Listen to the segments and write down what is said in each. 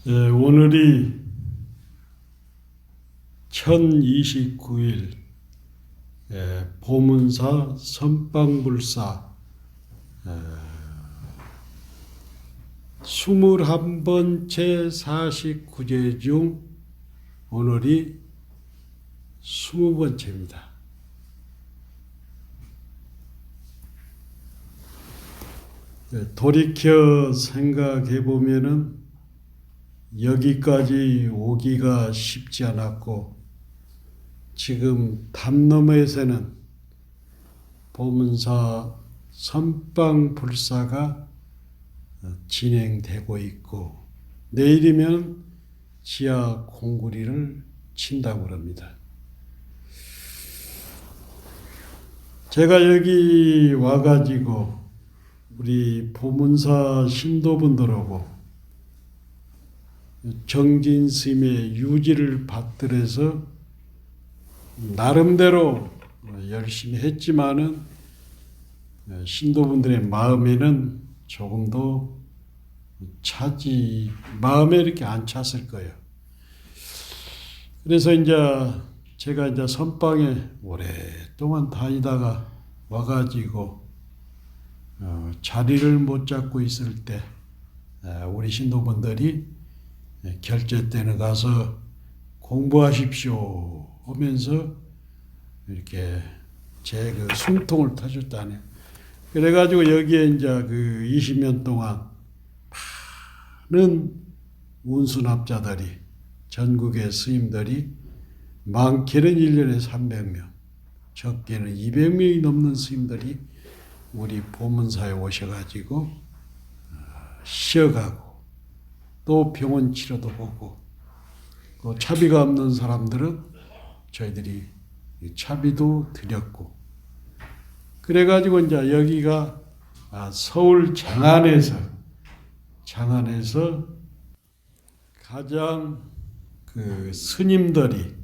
오늘이 1029일 보문사 선빵불사 21번째 49제 중 오늘이 20번째입니다. 돌이켜 생각해 보면은 여기까지 오기가 쉽지 않았고, 지금 담 너머에서는 보문사 선빵불사가 진행되고 있고, 내일이면 지하 공구리를 친다고 합니다. 제가 여기 와가지고 우리 보문사 신도분들하고 정진 스님의 유지를 받들어서 나름대로 열심히 했지만은 신도분들의 마음에는 조금도 마음에 이렇게 안 찼을 거예요. 그래서 제가 선방에 오랫동안 다니다가 와가지고 자리를 못 잡고 있을 때 우리 신도분들이 결제 때는 가서 공부하십시오 하면서 이렇게 제 숨통을 터줬다네요. 그래가지고 여기에 그 20년 동안 많은 운수납자들이, 전국의 스님들이 많게는 1년에 300명, 적게는 200명이 넘는 스님들이 우리 보문사에 오셔가지고 쉬어가고, 또 병원 치료도 보고, 차비가 없는 사람들은 저희들이 차비도 드렸고, 그래가지고 여기가 서울 장안에서 가장 스님들이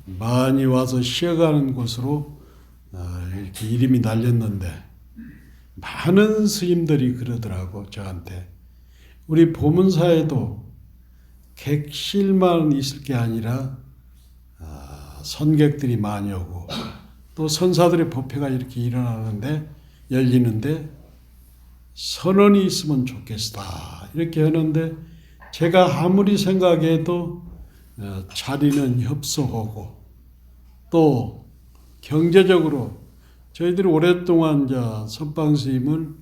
많이 와서 쉬어가는 곳으로 이렇게 이름이 날렸는데, 많은 스님들이 그러더라고 저한테. 우리 보문사에도 객실만 있을 게 아니라 선객들이 많이 오고, 또 선사들의 법회가 이렇게 열리는데 선원이 있으면 좋겠다 이렇게 하는데, 제가 아무리 생각해도 자리는 협소하고, 또 경제적으로 저희들이 오랫동안 선방 스님을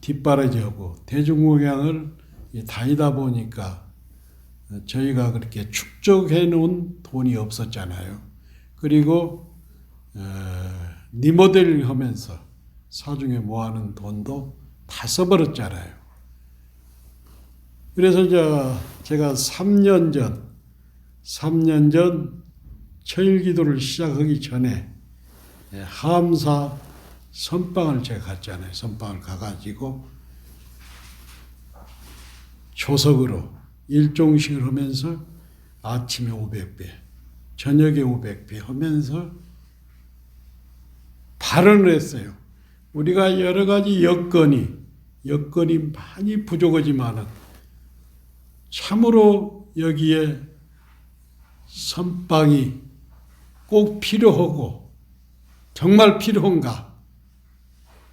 뒷바라지하고 대중공양을 다니다 보니까 저희가 그렇게 축적해 놓은 돈이 없었잖아요. 그리고 리모델링 하면서 사중에 모아놓은 돈도 다 써버렸잖아요. 그래서 제가 3년 전 천일기도를 시작하기 전에 하암사 선방을 제가 갔잖아요. 선방을 가가지고 조석으로 일종식을 하면서 아침에 500배, 저녁에 500배 하면서 발언을 했어요. 우리가 여러 가지 여건이 많이 부족하지만은 참으로 여기에 선방이 꼭 필요하고, 정말 필요한가?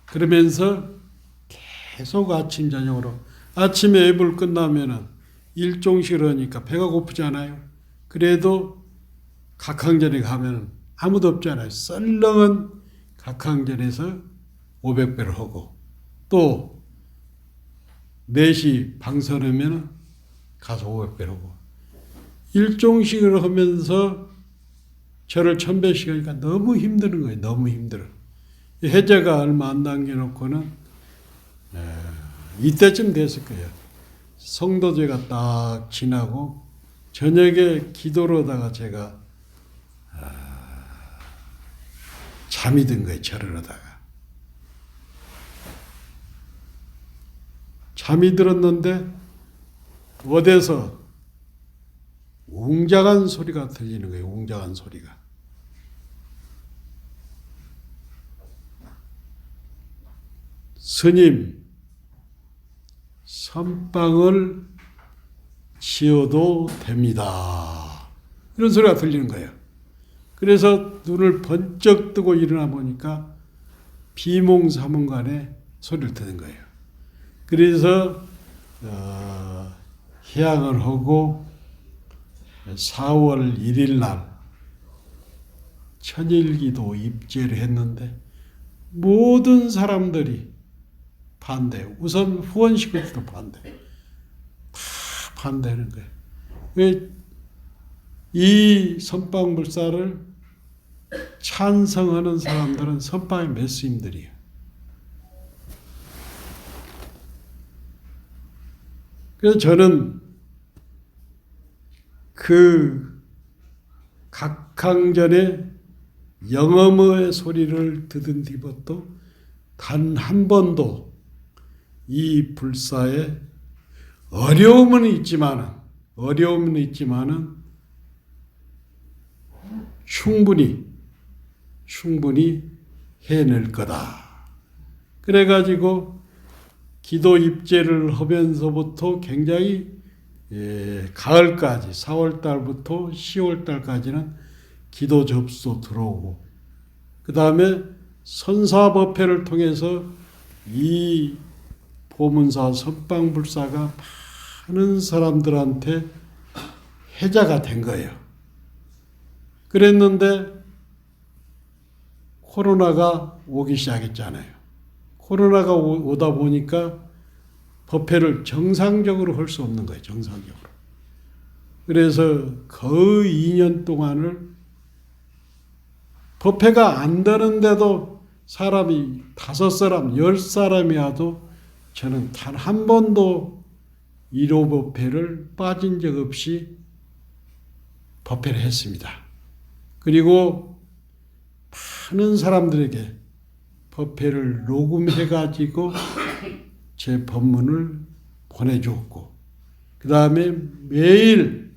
그러면서 계속 아침 저녁으로, 아침에 예불 끝나면은 일종식을 하니까 배가 고프잖아요. 그래도 각항전에 가면 아무도 없잖아요. 썰렁은 각항전에서 500배를 하고, 또 4시 방설하면 가서 500배를 하고, 일종식을 하면서 저를 1000배씩 하니까 너무 힘드는 거예요. 너무 힘들어. 해제가 얼마 안 남겨놓고는 이때쯤 됐을 거예요. 성도제가 딱 지나고 저녁에 기도를 하다가 제가 잠이 든 거예요. 절을 하다가. 잠이 들었는데 어디서 웅장한 소리가 들리는 거예요. 웅장한 소리가. 스님, 선방을 지어도 됩니다. 이런 소리가 들리는 거예요. 그래서 눈을 번쩍 뜨고 일어나 보니까 비몽사몽간에 소리를 듣는 거예요. 그래서 해양을 하고 4월 1일 날 천일기도 입제를 했는데 모든 사람들이 반대. 우선 후원식구들도 반대. 다 반대하는 거예요. 이 선빵불사를 찬성하는 사람들은 선빵의 메스님들이에요. 그래서 저는 그 각항전의 영엄의 소리를 듣은 뒤부터 단 한 번도 이 불사에 어려움은 있지만은 충분히 해낼 거다. 그래가지고 기도 입제를 하면서부터 굉장히 가을까지 4월 달부터 10월 달까지는 기도 접수 들어오고 그 다음에 선사법회를 통해서 이 보문사 선빵불사가 많은 사람들한테 해자가 된 거예요. 그랬는데 코로나가 오기 시작했잖아요. 코로나가 오다 보니까 법회를 정상적으로 할 수 없는 거예요. 정상적으로. 그래서 거의 2년 동안을 법회가 안 되는데도 사람이 5사람, 10사람이 와도 저는 단 한 번도 1호 법회를 빠진 적 없이 법회를 했습니다. 그리고 많은 사람들에게 법회를 녹음해가지고 제 법문을 보내주었고 그 다음에 매일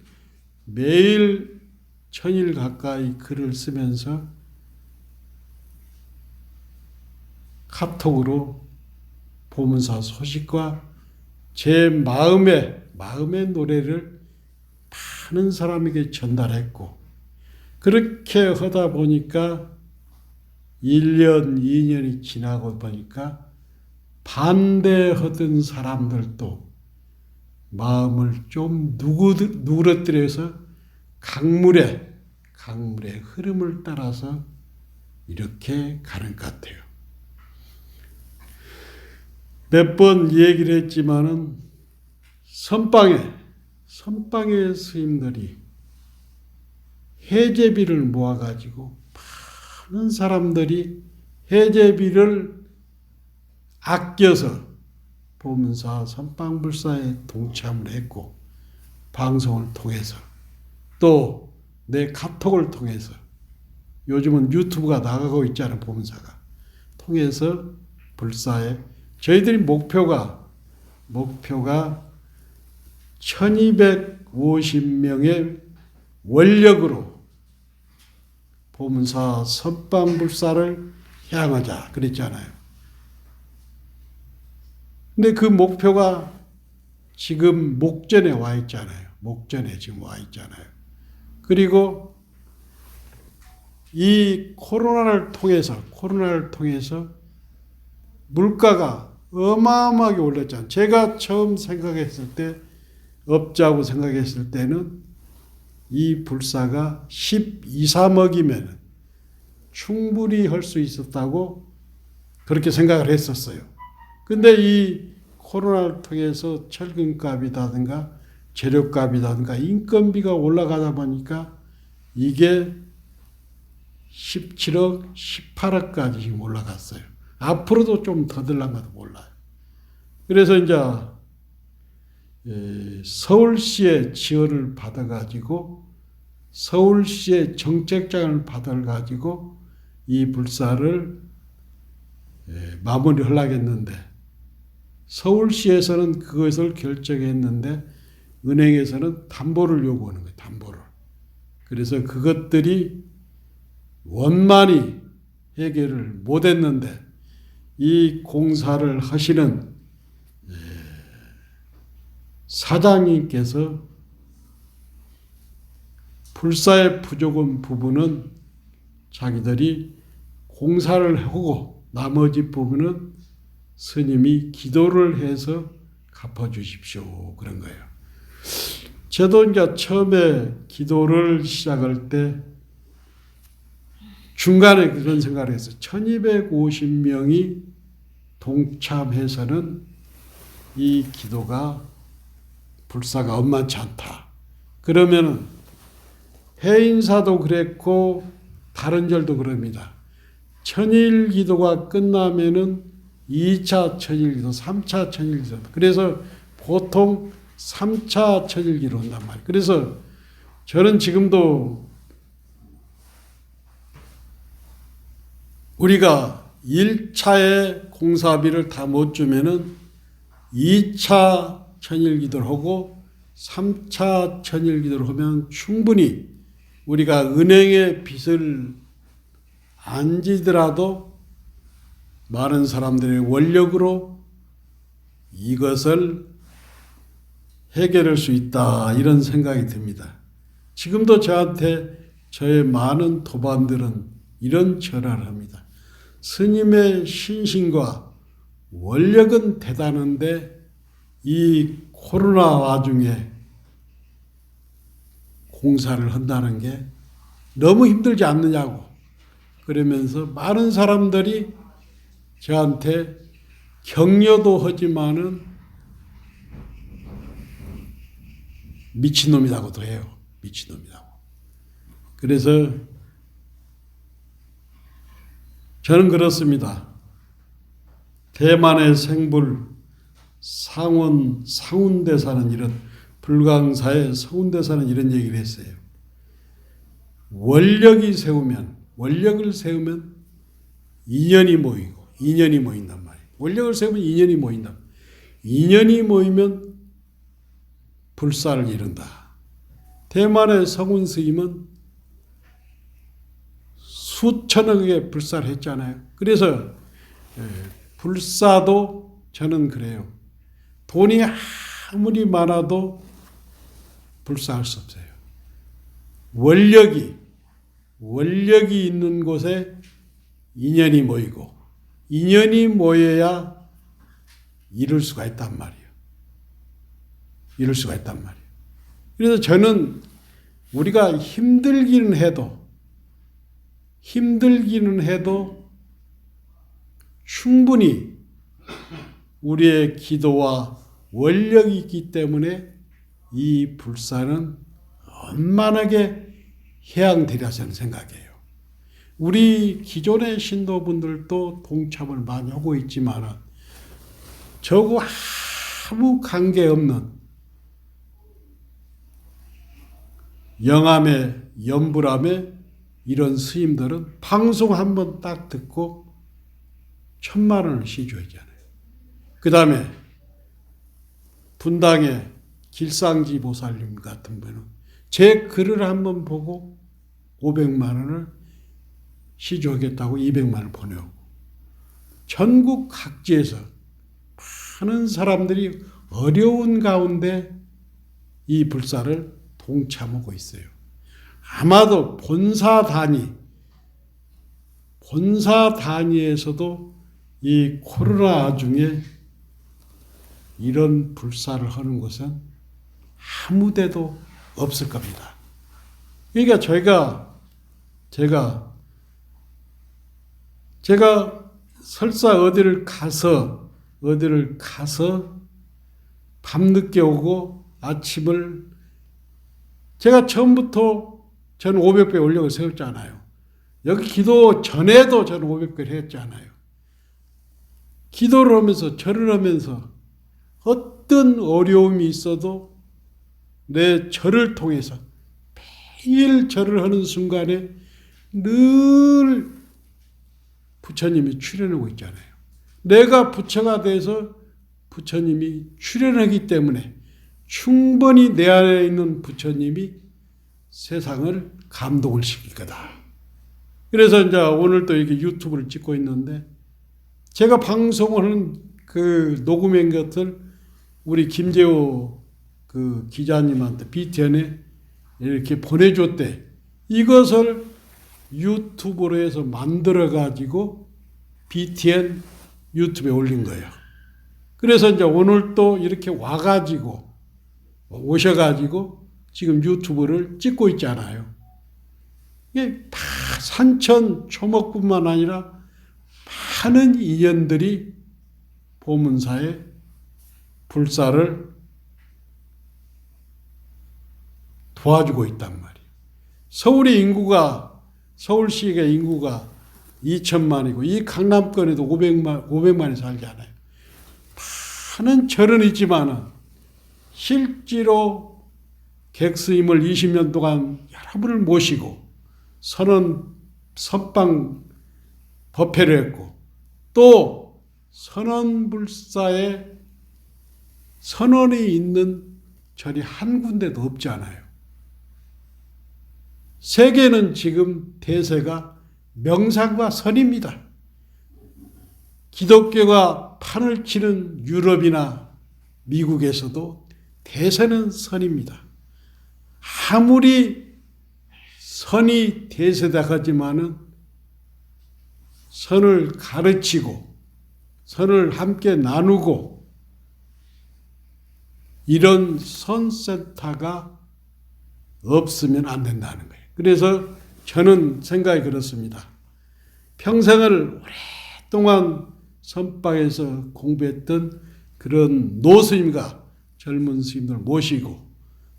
1000일 가까이 글을 쓰면서 카톡으로 보문사 소식과 제 마음의 노래를 많은 사람에게 전달했고 그렇게 하다 보니까 1년, 2년이 지나고 보니까 반대하던 사람들도 마음을 좀 누그러뜨려서 강물의 흐름을 따라서 이렇게 가는 것 같아요. 몇 번 얘기를 했지만은 선방의 스님들이 해제비를 모아가지고 많은 사람들이 해제비를 아껴서 보문사 선빵불사에 동참을 했고 방송을 통해서 또 내 카톡을 통해서 요즘은 유튜브가 나가고 있잖아요. 보문사가 통해서 불사에 저희들이 목표가 1250명의 원력으로 보문사 선빵불사를 향하자 그랬잖아요. 근데 그 목표가 지금 목전에 와 있잖아요. 목전에 지금 와 있잖아요. 그리고 이 코로나를 통해서 물가가 어마어마하게 올랐잖아요. 제가 처음 생각했을 때, 업자고 생각했을 때는 이 불사가 12, 3억이면 충분히 할 수 있었다고 그렇게 생각을 했었어요. 근데 이 코로나를 통해서 철근값이라든가 재료값이라든가 인건비가 올라가다 보니까 이게 17억, 18억까지 지금 올라갔어요. 앞으로도 좀 더 들란가도 몰라요. 그래서 이제 서울시의 지원을 받아가지고 서울시의 정책장을 받아가지고 이 불사를 마무리하려고 했는데 서울시에서는 그것을 결정했는데 은행에서는 담보를 요구하는 거예요. 담보를. 그래서 그것들이 원만히 해결을 못했는데 이 공사를 하시는 사장님께서 불사의 부족한 부분은 자기들이 공사를 하고 나머지 부분은 스님이 기도를 해서 갚아주십시오. 그런 거예요. 저도 이제 처음에 기도를 시작할 때 중간에 그런 생각을 했어요. 1250명이 동참해서는 이 기도가 불사가 엄만치 않다. 그러면은 해인사도 그랬고 다른 절도 그럽니다. 천일 기도가 끝나면은 2차 천일 기도, 3차 천일 기도. 그래서 보통 3차 천일 기도 한단 말이에요. 그래서 저는 지금도 우리가 1차의 공사비를 다 못 주면은 2차 천일 기도를 하고 3차 천일 기도를 하면 충분히 우리가 은행에 빚을 안 지더라도 많은 사람들의 원력으로 이것을 해결할 수 있다, 이런 생각이 듭니다. 지금도 저한테 저의 많은 도반들은 이런 절하를 합니다. 스님의 신신과 원력은 대단한데 이 코로나 와중에 공사를 한다는 게 너무 힘들지 않느냐고 그러면서 많은 사람들이 저한테 격려도 하지만은 미친놈이라고도 해요. 미친놈이라고. 그래서 저는 그렇습니다. 대만의 생불 상운대사는 이런 불광사의 상운대사는 이런 얘기를 했어요. 원력을 세우면 인연이 모이고 인연이 모인단 말이에요. 원력을 세우면 인연이 모인다. 인연이 모이면 불사를 이룬다. 대만의 성운 스님은 수천억의 불사를 했잖아요. 그래서 불사도 저는 그래요. 돈이 아무리 많아도 불사할 수 없어요. 원력이 있는 곳에 인연이 모이고 인연이 모여야 이룰 수가 있단 말이에요. 이룰 수가 있단 말이에요. 그래서 저는 우리가 힘들기는 해도 충분히 우리의 기도와 원력이 있기 때문에 이 불사는 원만하게 해양되리라 저는 생각해요. 우리 기존의 신도분들도 동참을 많이 하고 있지만 저하고 아무 관계없는 영암에 연불암에 이런 스님들은 방송 한번 딱 듣고 1,000만 원을 시주하잖아요. 그 다음에 분당의 길상지 보살님 같은 분은 제 글을 한번 보고 500만 원을 시주하겠다고 200만 원을 보내오고 전국 각지에서 많은 사람들이 어려운 가운데 이 불사를 동참하고 있어요. 아마도 본사 단위에서도 이 코로나 중에 이런 불사를 하는 것은 아무 데도 없을 겁니다. 그러니까 제가 설사 어디를 가서 밤늦게 오고 아침을 제가 처음부터 저는 500배 올려고 세웠잖아요. 여기 기도 전에도 저는 500배를 했잖아요. 기도를 하면서 절을 하면서 어떤 어려움이 있어도 내 절을 통해서 매일 절을 하는 순간에 늘 부처님이 출현하고 있잖아요. 내가 부처가 돼서 부처님이 출현하기 때문에 충분히 내 안에 있는 부처님이 세상을 감동을 시킬 거다. 그래서 이제 오늘 또 이렇게 유튜브를 찍고 있는데 제가 방송을 하는 그 녹음한 것을 우리 김재호 그 기자님한테 BTN에 이렇게 보내줬대. 이것을 유튜브로 해서 만들어가지고 BTN 유튜브에 올린 거예요. 그래서 이제 오늘 또 이렇게 오셔가지고 지금 유튜브를 찍고 있잖아요. 이게 다 산천 초목뿐만 아니라 많은 인연들이 보문사에 불사를 도와주고 있단 말이에요. 서울시의 인구가 2천만이고 이 강남권에도 500만이 살잖아요. 많은 절은 있지만은 실제로 객스님을 20년 동안 여러분을 모시고 선방 법회를 했고 또 선원불사에 선원이 있는 절이 한 군데도 없지 않아요. 세계는 지금 대세가 명상과 선입니다. 기독교가 판을 치는 유럽이나 미국에서도 대세는 선입니다. 아무리 선이 대세다 하지만은 선을 가르치고 선을 함께 나누고 이런 선센터가 없으면 안 된다는 거예요. 그래서 저는 생각이 그렇습니다. 평생을 오랫동안 선방에서 공부했던 그런 노스님과 젊은 스님들 모시고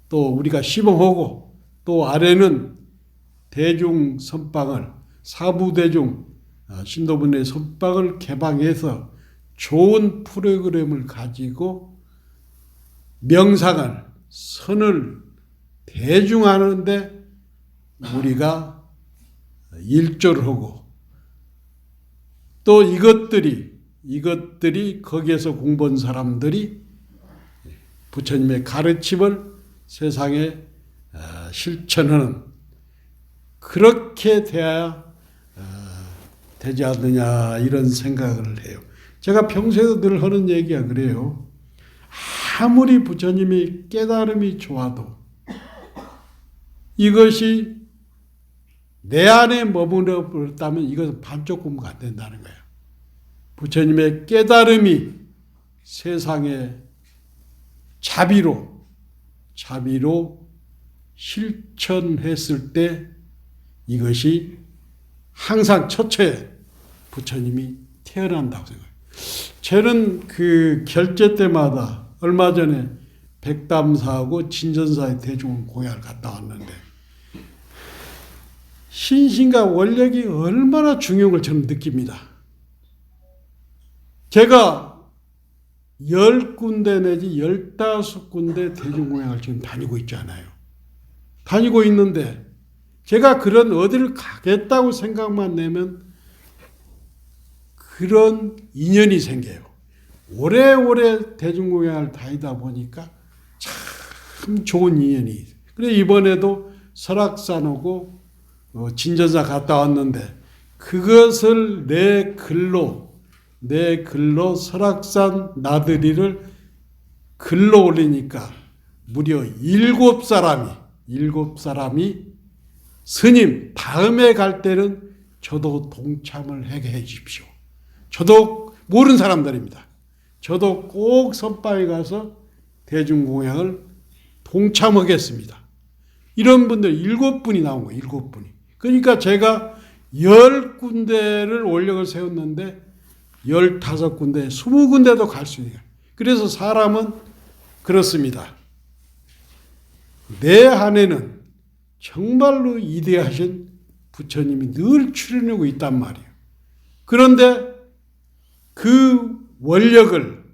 또 우리가 시범하고 또 아래는 대중 선방을 사부대중 신도분의 선방을 개방해서 좋은 프로그램을 가지고 명상을 선을 대중하는데 우리가 일조를 하고 또 이것들이 거기에서 공부한 사람들이 부처님의 가르침을 세상에 실천하는 그렇게 돼야 되지 않느냐 이런 생각을 해요. 제가 평소에도 늘 하는 얘기가 그래요. 아무리 부처님이 깨달음이 좋아도 이것이 내 안에 머무르 버렸다면 이것은 반쪽 공부가 안 된다는 거예요. 부처님의 깨달음이 세상에 자비로 실천했을 때 이것이 항상 처처에 부처님이 태어난다고 생각해요. 저는 그 결제 때마다 얼마 전에 백담사하고 진전사의 대중 공양을 갔다 왔는데 신신과 원력이 얼마나 중요한 걸 저는 느낍니다. 제가 10군데 내지 15군데 대중공양을 지금 다니고 있잖아요. 다니고 있는데 제가 그런 어디를 가겠다고 생각만 내면 그런 인연이 생겨요. 오래오래 대중공양을 다니다 보니까 참 좋은 인연이. 그래 이번에도 설악산 오고 진전사 갔다 왔는데 그것을 내 글로 설악산 나들이를 글로 올리니까 무려 7사람이 스님 다음에 갈 때는 저도 동참을 하게 해 주십시오. 저도 모르는 사람들입니다. 저도 꼭 선방에 가서 대중공양을 동참하겠습니다. 이런 분들 7분이 나온 거예요. 7분이. 그러니까 제가 10군데를 원력을 세웠는데 15군데, 20군데도 갈 수 있어요. 그래서 사람은 그렇습니다. 내 안에는 정말로 위대하신 부처님이 늘 출현하고 있단 말이에요. 그런데 그 원력을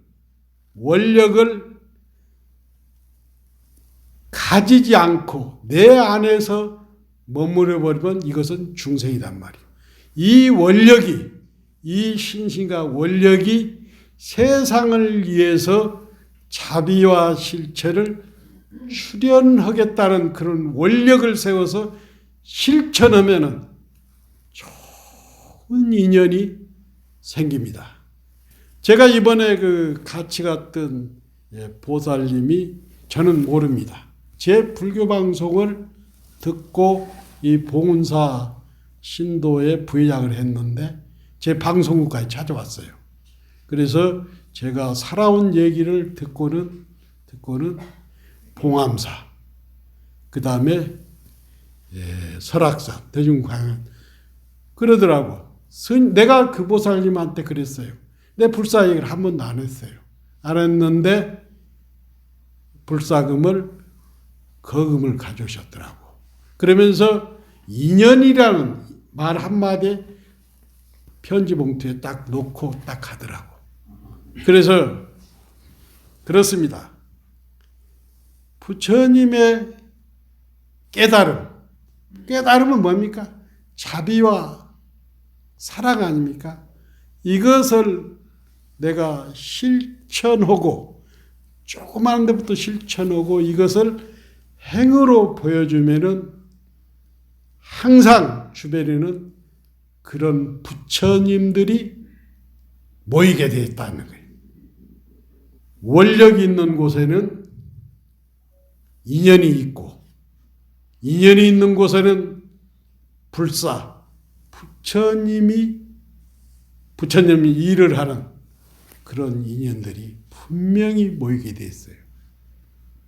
가지지 않고 내 안에서 머무려 버리면 이것은 중생이란 말이에요. 이 원력이, 이 신신과 원력이 세상을 위해서 자비와 실체를 출현하겠다는 그런 원력을 세워서 실천하면은 좋은 인연이 생깁니다. 제가 이번에 같이 갔던 보살님이 저는 모릅니다. 제 불교 방송을 듣고 이 봉은사 신도에 부회장을 했는데 제 방송국까지 찾아왔어요. 그래서 제가 살아온 얘기를 듣고는 봉암사, 그 다음에 설악산, 대중광양 그러더라고. 내가 그 보살님한테 그랬어요. 내 불사 얘기를 한 번도 안 했어요. 안 했는데 불사금을 거금을 가져오셨더라고. 그러면서 인연이라는 말 한마디 편지 봉투에 딱 놓고 딱 하더라고. 그래서 그렇습니다. 부처님의 깨달음은 뭡니까? 자비와 사랑 아닙니까? 이것을 내가 실천하고 조그마한 데부터 실천하고 이것을 행으로 보여주면은 항상 주변에는 그런 부처님들이 모이게 되어 있다는 거예요. 원력이 있는 곳에는 인연이 있고 인연이 있는 곳에는 부처님이 일을 하는 그런 인연들이 분명히 모이게 되어 있어요.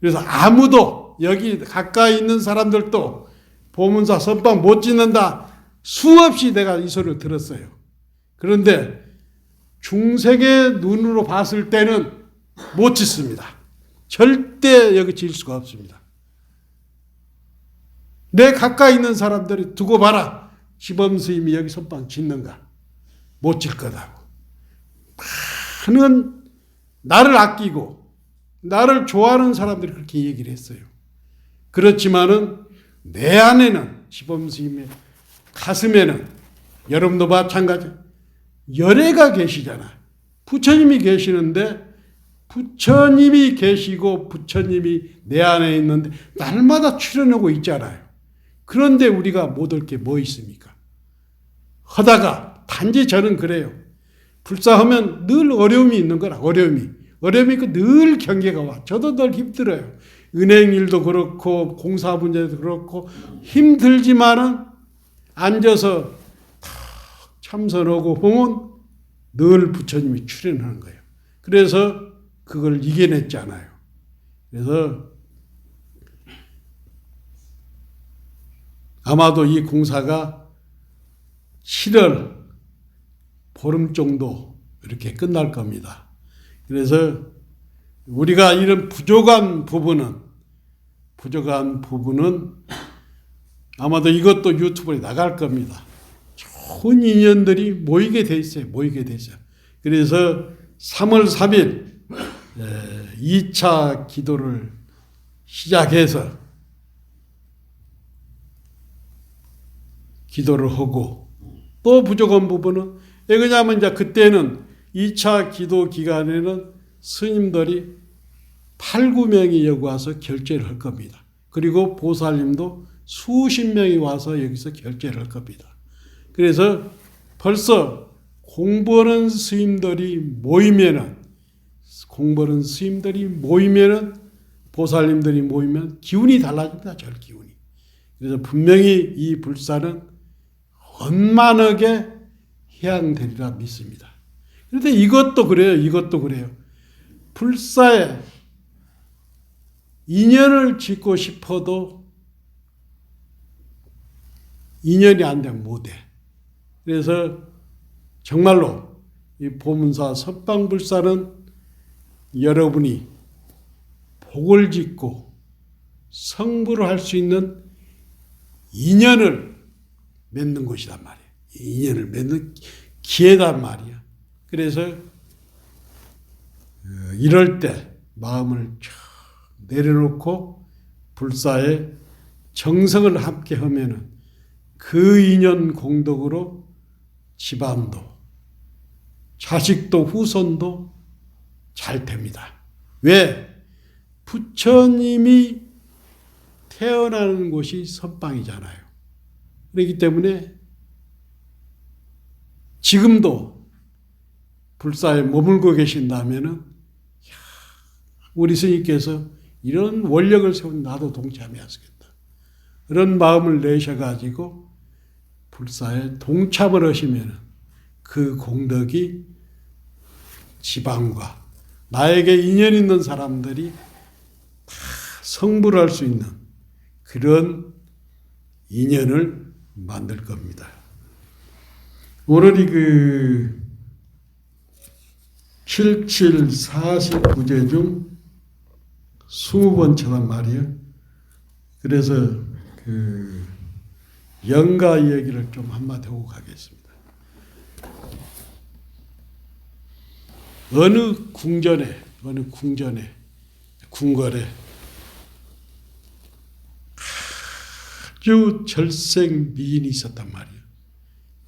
그래서 아무도 여기 가까이 있는 사람들도 보문사 선방 못 짓는다. 수없이 내가 이 소리를 들었어요. 그런데 중생의 눈으로 봤을 때는 못 짓습니다. 절대 여기 지을 수가 없습니다. 내 가까이 있는 사람들이 두고 봐라. 시범 스님이 여기 선방 짓는가. 못 질 거다고. 많은 나를 아끼고 나를 좋아하는 사람들이 그렇게 얘기를 했어요. 그렇지만은 내 안에는 시범 스님의 가슴에는 여러분도 마찬가지 열애가 계시잖아. 부처님이 계시는데 부처님이 계시고 부처님이 내 안에 있는데 날마다 출현하고 있잖아요. 그런데 우리가 못 할 게 뭐 있습니까? 하다가 단지 저는 그래요. 불사하면 늘 어려움이 있는 거라. 어려움이 있고 늘 경계가 와. 저도 늘 힘들어요. 은행 일도 그렇고 공사 문제도 그렇고 힘들지만은 앉아서 참선하고 보면 늘 부처님이 출현하는 거예요. 그래서 그걸 이겨냈잖아요. 그래서 아마도 이 공사가 7월 보름 정도 이렇게 끝날 겁니다. 그래서 우리가 이런 부족한 부분은 아마도 이것도 유튜브에 나갈 겁니다. 좋은 인연들이 모이게 돼 있어요. 그래서 3월 3일 2차 기도를 시작해서 기도를 하고 또 부족한 부분은 왜냐하면 이제 그때는 2차 기도 기간에는 스님들이 8, 9명이 여기 와서 결제를 할 겁니다. 그리고 보살님도 수십 명이 와서 여기서 결제를 할 겁니다. 그래서 벌써 공부하는 스님들이 모이면은 보살님들이 모이면 기운이 달라집니다. 절 기운이. 그래서 분명히 이 불사는 원만하게 해양되리라 믿습니다. 그런데 이것도 그래요. 불사에 인연을 짓고 싶어도 인연이 안 되면 못해. 그래서 정말로 이 보문사 선방불사는 여러분이 복을 짓고 성불을 할 수 있는 인연을 맺는 곳이란 말이에요. 인연을 맺는 기회단 말이야. 그래서 이럴 때 마음을 쫙 내려놓고 불사에 정성을 함께 하면은 그 인연 공덕으로 집안도 자식도 후손도 잘 됩니다. 왜? 부처님이 태어나는 곳이 선방이잖아요. 그렇기 때문에 지금도 불사에 머물고 계신다면은 우리 스님께서 이런 원력을 세운 나도 동참해야겠다. 그런 마음을 내셔가지고 불사에 동참을 하시면 그 공덕이 지방과 나에게 인연 있는 사람들이 다 성불할 수 있는 그런 인연을 만들 겁니다. 오늘이 그 7749제 중 20번째란 말이에요. 그래서 그 영가 얘기를 좀 한마디 하고 가겠습니다. 어느 궁전에 궁궐에 아주 절생 미인이 있었단 말이에요.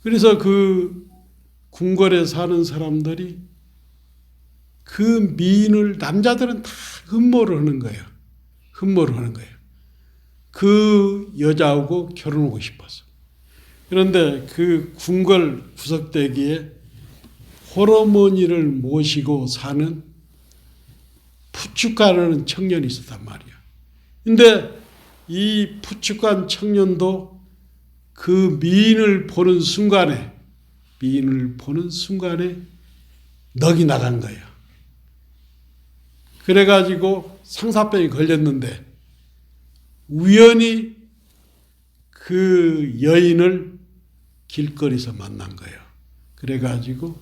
그래서 그 궁궐에 사는 사람들이 그 미인을 남자들은 다 흠모를 하는 거예요. 그 여자하고 결혼하고 싶어서. 그런데 그 궁궐 구석대기에 호르머니를 모시고 사는 푸축가라는 청년이 있었단 말이에요. 근데 이 푸축간 청년도 그 미인을 보는 순간에 넋이 나간 거예요. 그래가지고 상사병이 걸렸는데 우연히 그 여인을 길거리에서 만난 거예요. 그래가지고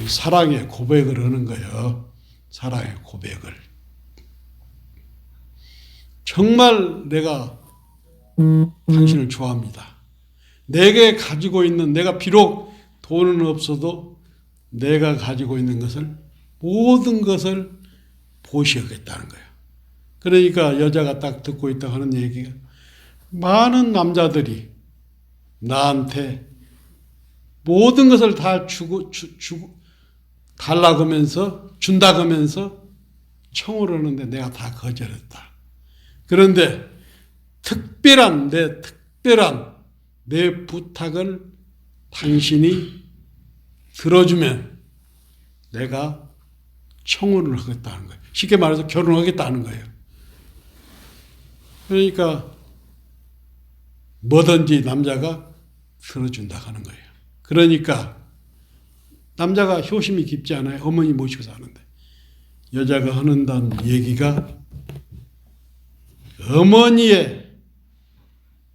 사랑의 고백을 하는 거예요. 사랑의 고백을. 정말 내가 당신을 좋아합니다. 내게 가지고 있는, 내가 비록 돈은 없어도 내가 가지고 있는 것을, 모든 것을 보시하겠다는 거예요. 그러니까 여자가 딱 듣고 있다 하는 얘기가, 많은 남자들이 나한테 모든 것을 다 달라고 하면서, 준다고 하면서 청을 하는데 내가 다 거절했다. 그런데 내 부탁을 당신이 들어주면 내가 청혼을 하겠다는 거예요. 쉽게 말해서 결혼하겠다는 거예요. 그러니까 뭐든지 남자가 들어준다 하는 거예요. 그러니까 남자가 효심이 깊지 않아요. 어머니 모시고 사는데. 여자가 하는다는 얘기가 어머니의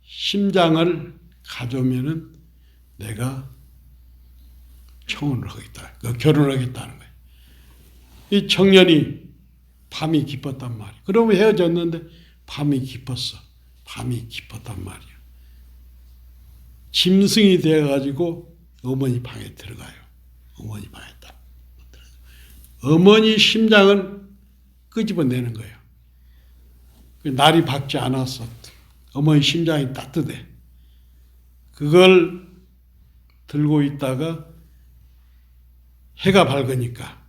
심장을 가져오면은 내가 청혼을 하겠다. 결혼을 하겠다는 거예요. 이 청년이 밤이 깊었단 말이에요. 그러면 헤어졌는데 밤이 깊었단 말이에요. 짐승이 되어가지고 어머니 방에 들어가요. 어머니 심장을 끄집어내는 거예요. 날이 밝지 않았어. 어머니 심장이 따뜻해. 그걸 들고 있다가 해가 밝으니까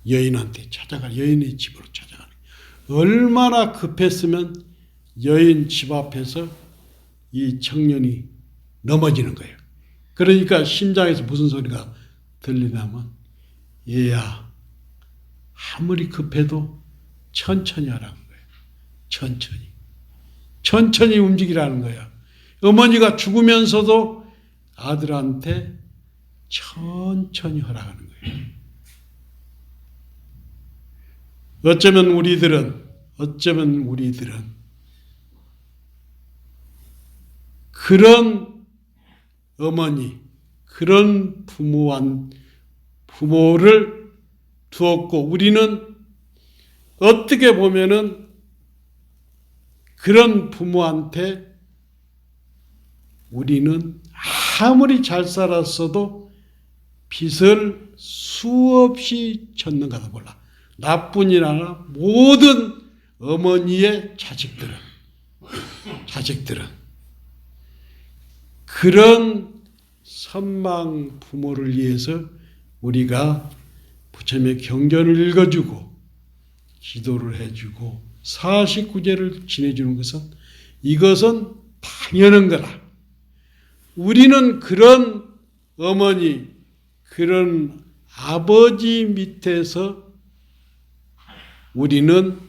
여인의 집으로 찾아가는 거예요. 얼마나 급했으면 여인 집 앞에서 이 청년이 넘어지는 거예요. 그러니까 심장에서 무슨 소리가 들리냐면, 얘야, 아무리 급해도 천천히 하라는 거예요. 천천히 움직이라는 거야. 어머니가 죽으면서도 아들한테 천천히 하라는 거예요. 어쩌면 우리들은 그런 어머니, 그런 부모를 두었고, 우리는 어떻게 보면은 그런 부모한테 우리는 아무리 잘 살았어도 빚을 수없이 졌는가도 몰라. 나뿐이 아니라 모든 어머니의 자식들은 그런 선망 부모를 위해서 우리가 부처님의 경전을 읽어주고 기도를 해주고 49제를 지내주는 것은, 이것은 당연한 거라. 우리는 그런 어머니, 그런 아버지 밑에서 우리는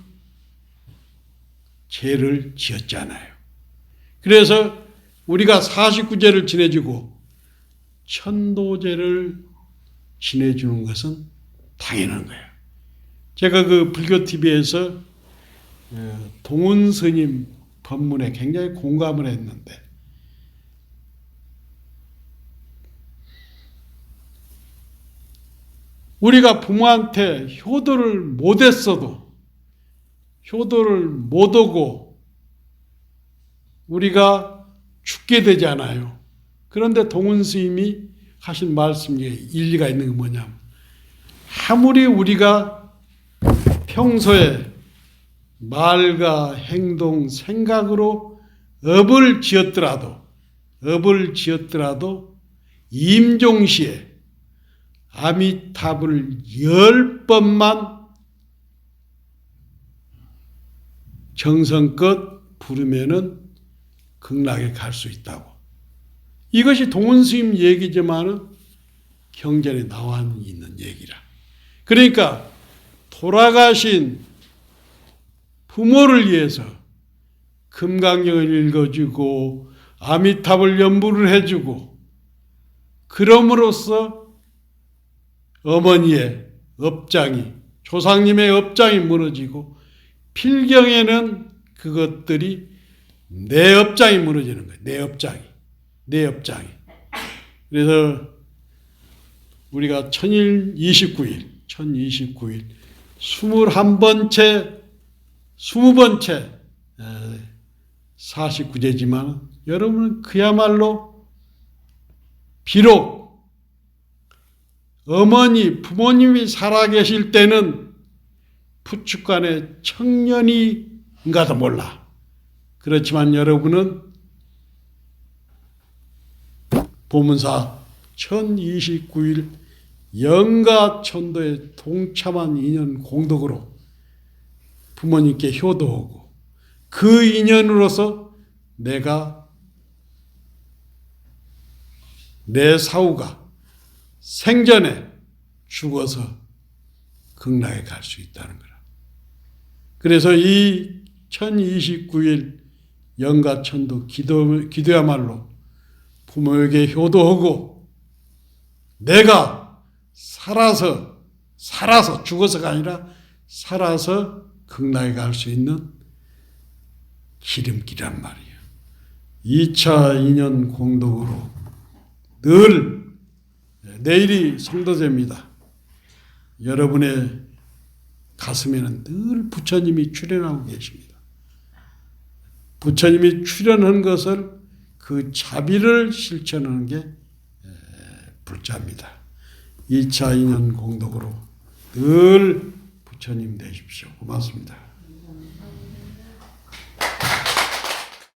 죄를 지었잖아요. 그래서 우리가 49제를 지내주고 천도제를 지내주는 것은 당연한 거예요. 제가 그 불교 TV에서 동훈 스님 법문에 굉장히 공감을 했는데, 우리가 부모한테 효도를 못했어도, 효도를 못하고 우리가 죽게 되잖아요. 그런데 동훈 스님이 하신 말씀 중에 일리가 있는 게 뭐냐면, 아무리 우리가 평소에 말과 행동, 생각으로 업을 지었더라도 임종시에 아미타불을 10번만 정성껏 부르면은 극락에 갈 수 있다고. 이것이 동훈 스님 얘기지만은 경전에 나와 있는 얘기라. 그러니까 돌아가신 부모를 위해서 금강경을 읽어주고 아미타불 연부를 해주고, 그럼으로써 어머니의 업장이, 조상님의 업장이 무너지고, 필경에는 그것들이 내 업장이 무너지는 거예요. 내 업장이. 그래서 우리가 1029일 20번째 49제지만 여러분은 그야말로 비록 어머니, 부모님이 살아계실 때는 부축간의 청년인가도 몰라. 그렇지만 여러분은 보문사 1029일 영가천도에 동참한 인연 공덕으로 부모님께 효도하고, 그 인연으로서 내 사후가 생전에 죽어서 극락에 갈 수 있다는 거라. 그래서 이 1029일 영가천도 기도야말로 부모에게 효도하고, 내가 살아서 죽어서가 아니라 살아서 극락에 갈 수 있는 지름길이란 말이에요. 2차 인연 공덕으로 내일이 성도제입니다. 여러분의 가슴에는 늘 부처님이 출연하고 계십니다. 부처님이 출연한 것을, 그 자비를 실천하는 게 불자입니다. 2차 인연 공덕으로 늘 부처님 되십시오. 고맙습니다.